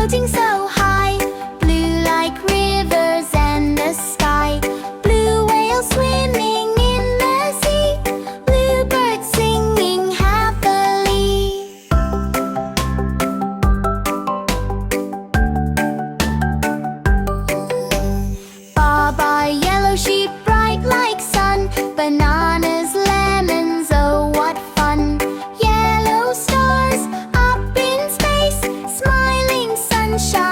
floating so high, blue like rivers and the sky. Blue whales swimming in the sea, bluebirds singing happily. Baa baa, yellow sheep bright like sun, bananas, lemons, oh what fun. Yellow stars up in space, smiling sunshine.